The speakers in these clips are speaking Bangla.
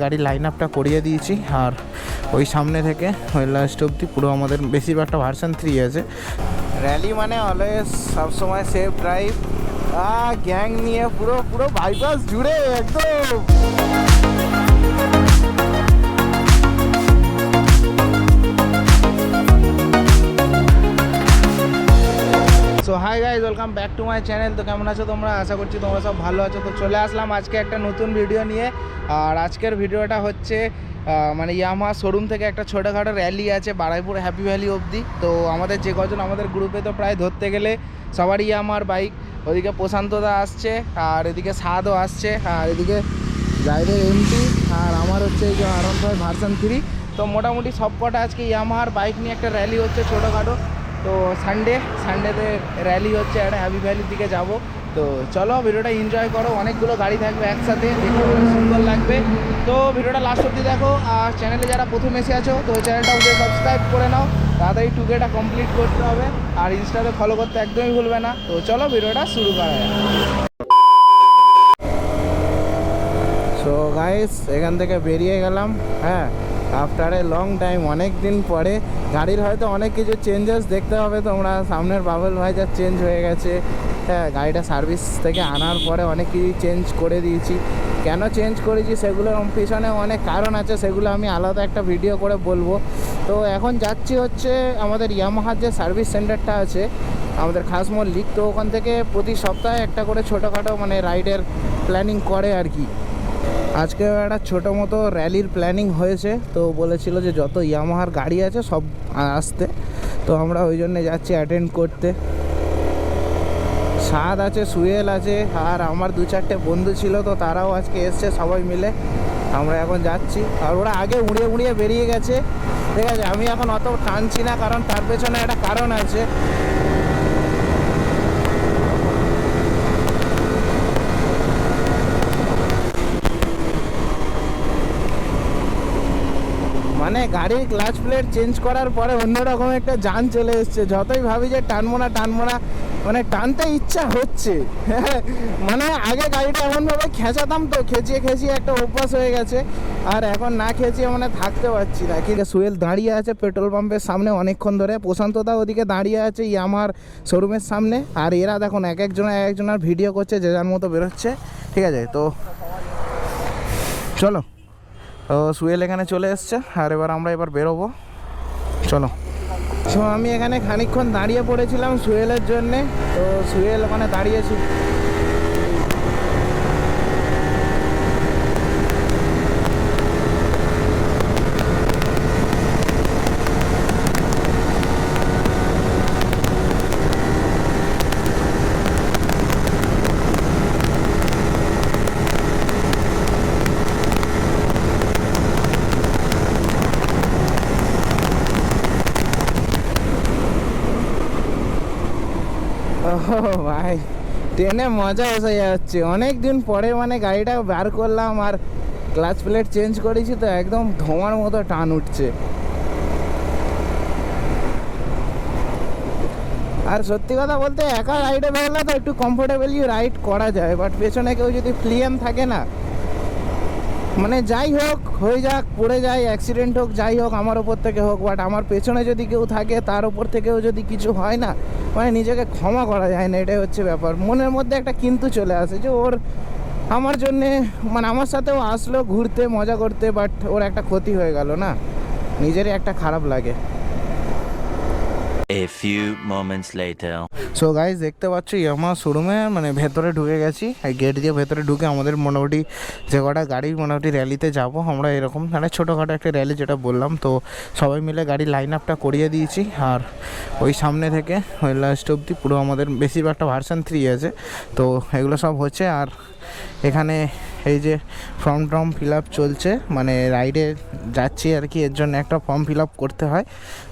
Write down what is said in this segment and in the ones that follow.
গাড়ি লাইন আপটা করিয়ে দিয়েছি। আর ওই সামনে থেকে ওই লাস্ট অবধি পুরো আমাদের বেশিরভাগটা ভার্সন 3 আছে। র্যালি মানে অলওয়েজ সবসময় সেফ ড্রাইভ, গ্যাং নিয়ে পুরো পুরো বাইপাস জুড়ে একদম। So hi guys, welcome back to my channel. তো কেমন আছো তোমরা? আশা করছি তোমরা সব ভালো আছো। তো চলে আসলাম আজকে একটা নতুন ভিডিও নিয়ে। আর আজকের ভিডিওটা হচ্ছে মানে ইয়ামাহা শোরুম থেকে একটা ছোটোখাটো র্যালি আছে বারাইপুর হ্যাপি ভ্যালি অবধি। তো আমাদের যে কজন আমাদের গ্রুপে তো প্রায় ধরতে গেলে সবারই ইয়ামাহার বাইক। ওদিকে প্রশান্তদা আসছে, আর এদিকে সাদও আসছে, আর এদিকে ড্রাইভার এমটি, আর আমার হচ্ছে এই যে R15 ভার্সন 3। তো মোটামুটি সব কটা আজকে ইয়ামাহার বাইক নিয়ে একটা র্যালি হচ্ছে ছোটোখাটো। তো সানডেতে র্যালি হচ্ছে, একটা হ্যাপি ভ্যালির দিকে যাব। তো চলো ভিডিওটা এনজয় করো, অনেকগুলো গাড়ি থাকবে একসাথে, দেখতে অনেক সুন্দর লাগবে। তো ভিডিওটা লাস্ট অবধি দেখো। আর চ্যানেলে যারা প্রথম এসে আছো তো চ্যানেলটা ওকে সাবস্ক্রাইব করে নাও, তাড়াতাড়ি টুকেটা কমপ্লিট করতে হবে। আর ইনস্টাতে ফলো করতে একদমই ভুলবে না। তো চলো ভিডিওটা শুরু করা যাক। সো গাইস, এখান থেকে বেরিয়ে গেলাম, হ্যাঁ, আফটার এ লং টাইম, অনেক দিন পরে। গাড়ির হয়তো অনেক কিছু চেঞ্জেস দেখতে হবে তোমরা। সামনের বাবল ভাইজার চেঞ্জ হয়ে গেছে, হ্যাঁ, গাড়িটা সার্ভিস থেকে আনার পরে অনেক কিছু চেঞ্জ করে দিয়েছি। কেন চেঞ্জ করেছি সেগুলোর পিছনে অনেক কারণ আছে, সেগুলো আমি আলাদা একটা ভিডিও করে বলবো। তো এখন যাচ্ছি হচ্ছে আমাদের ইয়ামাহার যে সার্ভিস সেন্টারটা আছে আমাদের খাস মল্লিক। তো ওখান থেকে প্রতি সপ্তাহে একটা করে ছোটোখাটো মানে রাইডের প্ল্যানিং করে আর কি। আজকে একটা ছোটো মতো র্যালির প্ল্যানিং হয়েছে। তো বলেছিল যে যত ইয়ামাহার গাড়ি আছে সব আসতে, তো আমরা ওই জন্যে যাচ্ছি অ্যাটেন্ড করতে। সাদ আছে, সুয়েল আছে, আর আমার 2-4টে বন্ধু ছিল, তো তারাও আজকে এসছে সবাই মিলে। আমরা এখন যাচ্ছি, আর ওরা আগে উড়িয়ে উড়িয়ে বেরিয়ে গেছে, ঠিক আছে। আমি এখন অত টানছি না, কারণ তার পেছনে একটা কারণ আছে। মানে গাড়ির ক্লাচ প্লেট চেঞ্জ করার পরে অন্যরকম একটা জান চলে এসছে। যতই ভাবি যে টানবো না, মানে টানতে ইচ্ছা হচ্ছে। মানে আগে গাড়িটা এমনভাবে খেঁচাতাম, তো খেঁচিয়ে একটা অভ্যাস হয়ে গেছে। আর এখন না খেঁচিয়ে মানে থাকতে পারছি না। ঠিক আছে, সুয়েল দাঁড়িয়ে আছে পেট্রোল পাম্পের সামনে অনেকক্ষণ ধরে, প্রশান্তদা ওদিকে দাঁড়িয়ে আছে ইয়ামাহার শোরুমের সামনে। আর এরা দেখুন এক একজনের ভিডিও করছে, যে যার মতো বেরোচ্ছে, ঠিক আছে। তো চলো, সুয়েল এখানে চলে এসছে, আর এবার বেরোবো, চলো। সো আমি এখানে খানিকক্ষণ দাঁড়িয়ে পড়েছিলাম সুয়েলের জন্যে। তো সুয়েল ওখানে দাঁড়িয়েছি। ভাই, ট্রেনে মজা এসে যাচ্ছে। অনেক দিন পরে মানে গাড়িটা বার করলাম, আর ক্লাচ প্লেট চেঞ্জ করেছি, তো একদম ধোঁয়ার মতো টান উঠছে। আর সত্যি কথা বলতে একা রাইডে বেরোলে তো একটু কমফোর্টেবলি রাইড করা যায়, বাট পেছনে কেউ যদি ফ্লিয়াম থাকে না, মানে যাই হোক হয়ে যাক, পড়ে যায়, অ্যাক্সিডেন্ট হোক, যাই হোক, আমার ওপর থেকে হোক, বাট আমার পেছনে যদি কেউ থাকে তার ওপর থেকেও যদি কিছু হয় না, মানে নিজেকে ক্ষমা করা যায় না। এটাই হচ্ছে ব্যাপার। মনের মধ্যে একটা কিন্তু চলে আসে যে ওর আমার জন্যে, মানে আমার সাথেও আসলো ঘুরতে মজা করতে, বাট ওর একটা ক্ষতি হয়ে গেল না, নিজেরই একটা খারাপ লাগে। A few moments later. So guys, দেখতে পাচ্ছ ইয়ামাহা শোরুমে মানে ভেতরে ঢুকে গেছি। এই গেট দিয়ে ভেতরে ঢুকে আমাদের মোটামুটি যে কটা গাড়ি মোটামুটি র্যালিতে যাব আমরা, এরকম মানে ছোটোখাটো একটা র্যালি যেটা বললাম। তো সবাই মিলে গাড়ি লাইন আপটা করিয়ে দিয়েছি। আর ওই সামনে থেকে ওই লাস্ট অবধি পুরো আমাদের বেশিরভাগটা ভার্সন 3 আছে। তো এগুলো সব হচ্ছে। আর এখানে এই যে ফর্ম ফিল আপ চলছে, মানে রাইডে যাচ্ছি আর কি, এর জন্য একটা ফর্ম ফিল আপ করতে হয়।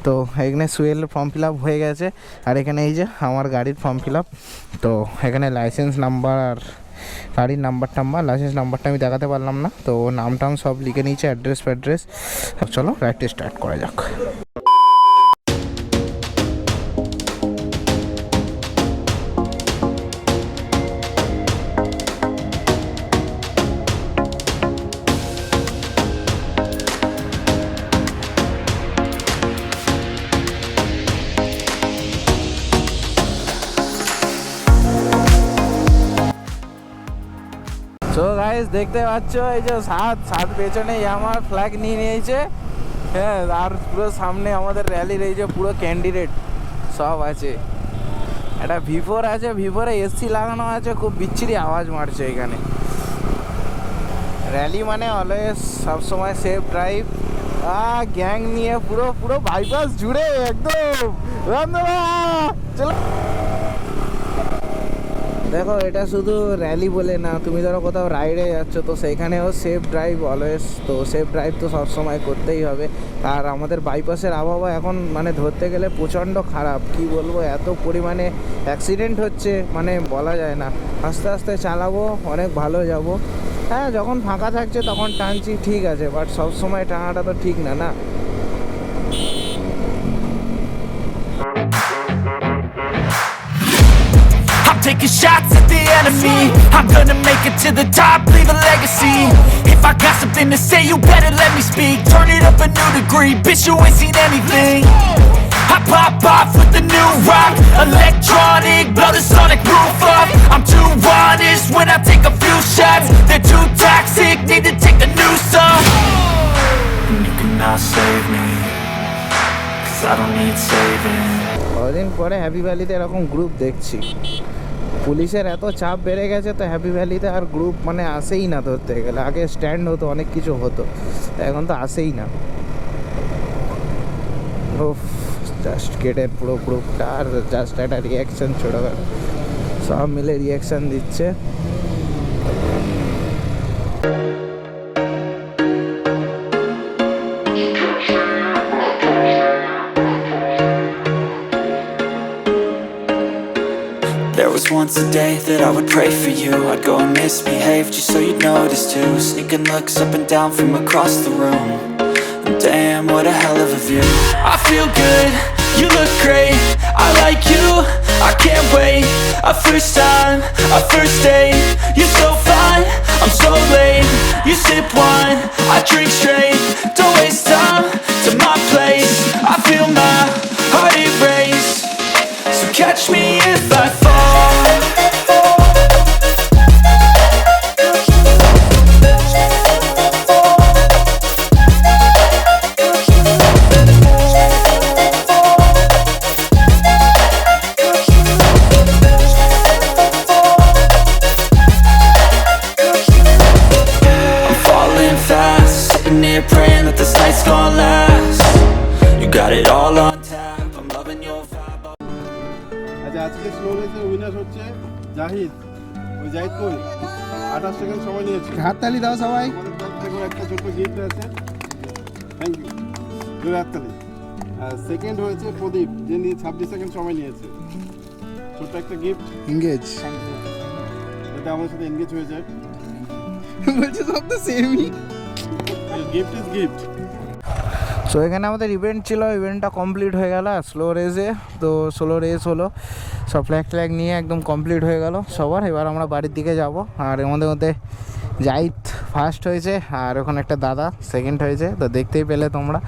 তো এখানে সুয়েল ফর্ম ফিল আপ হয়ে গেছে, আর এখানে এই যে আমার গাড়ির ফর্ম ফিল আপ। তো এখানে লাইসেন্স নাম্বার আর গাড়ির লাইসেন্স নাম্বারটা আমি দেখাতে পারলাম না, তো নাম সব লিখে নিয়েছে, অ্যাড্রেস। চলো রাইডটা স্টার্ট করা যাক। সো গাইস দেখতে পাচ্ছ এই যে সাত পেছনে আমার ফ্ল্যাগ নিয়ে নিয়েছে, হ্যাঁ, আর পুরো সামনে আমাদের র্যালির এই যে পুরো ক্যান্ডিডেট সব আছে। একটা V4 আছে, V4-এ এসি লাগানো আছে, খুব বিচ্ছিরি আওয়াজ মারছে এখানে। র্যালি মানে অলওয়েজ সবসময় সেফ ড্রাইভ, গ্যাং নিয়ে পুরো পুরো বাইপাস জুড়ে একদম। চলো দেখো, এটা শুধু র্যালি বলে না, তুমি ধরো কোথাও রাইডে যাচ্ছ তো সেইখানেও সেফ ড্রাইভ অলওয়েজ, তো সেফ ড্রাইভ তো সবসময় করতেই হবে। আর আমাদের বাইপাসের আবহাওয়া এখন মানে ধরতে গেলে প্রচণ্ড খারাপ, কি বলবো, এত পরিমাণে অ্যাক্সিডেন্ট হচ্ছে মানে বলা যায় না। আস্তে আস্তে চালাবো, অনেক ভালো যাব। হ্যাঁ, যখন ফাঁকা থাকছে তখন টানছি, ঠিক আছে, বাট সবসময় টানাটা তো ঠিক না, না। Taking shots at the enemy. I'm gonna make it to the top, leave a legacy. If I got something to say, you better let me speak. Turn it up a new degree, bitch, you ain't seen anything. I pop off with the new rock, electronic, blow the sonic roof up. I'm too honest when I take a few shots. They're too toxic, need to take a new song. And you cannot save me, 'cause I don't need saving. কদিন পরে হ্যাপি ভ্যালিতে এরকম গ্রুপ দেখছি। পুলিশের এত চাপ বেড়ে গেছে তো হ্যাপি ভ্যালিতে আর গ্রুপ মানে আসেই না ধরতে গেলে। আগে স্ট্যান্ড হতো, অনেক কিছু হতো, এখন তো আসেই না। ও জাস্ট গেটের পুরো গ্রুপটা আর জাস্ট একটা রিয়াকশান ছোটোখাটো সব মিলে রিয়াকশান দিচ্ছে। There was once a day that I would pray for you. I'd go and misbehave just so you'd notice too. Sneaking looks up and down from across the room. And damn, what a hell of a view. I feel good, you look great, I like you, I can't wait. A first time, a first date, you're so fine, I'm so late. You sip wine, I drink straight. Don't waste time to my place. I feel my heart erase. So catch me if I fall. I'm falling fast, sitting here praying that this night's gonna last. You got it all on tap, I'm loving your vibe. আচ্ছা, আজকে স্লো রেসের উইনার হচ্ছে জাহিদ। ওই জাহিদ কই 28 সেকেন্ড সময় নিয়েছে। হাততালি দাও সবাই। আমাদের তরফ থেকে একটা ছোট্ট গিফট আছে, থ্যাংক ইউ, জোরে হাততালি। আর সেকেন্ড হয়েছে প্রদীপ, যে নিয়ে 26 সেকেন্ড সময় নিয়েছে। ছোট্ট একটা গিফট, এঙ্গেজ এটা আমার সাথে এনগেজ হয়ে যায়। বলছে সব তো সেমই। Gift is gift. সো এখানে আমাদের ইভেন্ট ছিল, ইভেন্টটা কমপ্লিট হয়ে গেল স্লো রেসে। তো স্লো রেস হলো, সব ফ্ল্যাগ নিয়ে একদম কমপ্লিট হয়ে গেল সবার। এবার আমরা বাড়ির দিকে যাব। আর এর মধ্যে জাহিদ ফার্স্ট হয়েছে আর ওখানে একটা দাদা সেকেন্ড হয়েছে, তো দেখতেই পেলে তোমরা।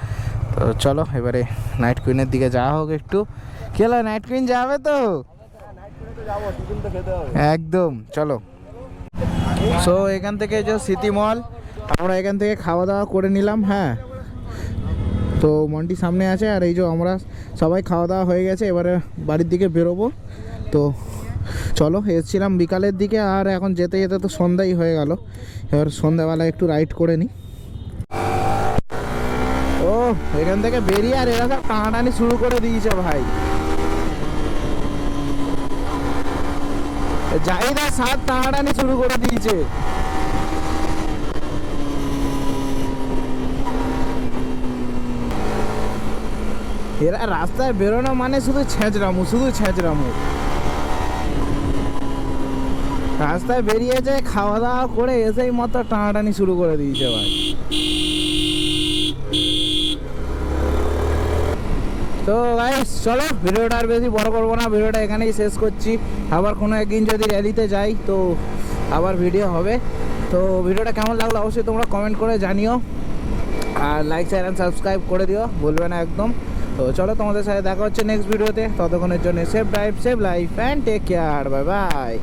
তো চলো এবারে নাইট কুইনের দিকে যাওয়া হোক একটু। কি হলো, নাইট কুইন যাবে তো? একদম, চলো। সো এখান থেকে যে সিটি মল, আমরা এখান থেকে খাওয়া দাওয়া করে নিলাম। হ্যাঁ, তো মন্টি সামনে আছে আর এই যে আমরা সবাই খাওয়া দাওয়া হয়ে গেছে, এবারে বাড়ির দিকে বেরোবো। তো চলো, এসেছিলাম বিকালের দিকে আর এখন যেতে যেতে তো সন্ধ্যাই হয়ে গেল। এবার সন্ধ্যাবেলা একটু রাইড করে নিই। ও এখান থেকে বেরিয়ে আর এরা সব টানাটানি শুরু করে দিয়েছে ভাই। জাহিদা সাত টানাটানি শুরু করে দিয়েছে। এরা রাস্তায় বেরোনো মানে শুধু ছেঁচড়ামু, শুধু ছেঁচড়ামু। রাস্তায় বেরিয়েছে, খাওয়া দাওয়া করে এসেই মতো টানাটানি শুরু করে দিয়েছে ভাই। তো গাইস চলো, ভিডিওটা আর বেশি বড় করবো না, ভিডিওটা এখানেই শেষ করছি। আবার কোনো একদিন যদি র্যালিতে যাই তো আবার ভিডিও হবে। তো ভিডিওটা কেমন লাগলো অবশ্যই তোমরা কমেন্ট করে জানিও, আর লাইক শেয়ার অ্যান্ড সাবস্ক্রাইব করে দিও, বলবে না একদম। তো চলো, তোমাদের সাথে দেখা হচ্ছে নেক্সট ভিডিওতে। ততক্ষণের জন্য save drive, save life and take care, bye by.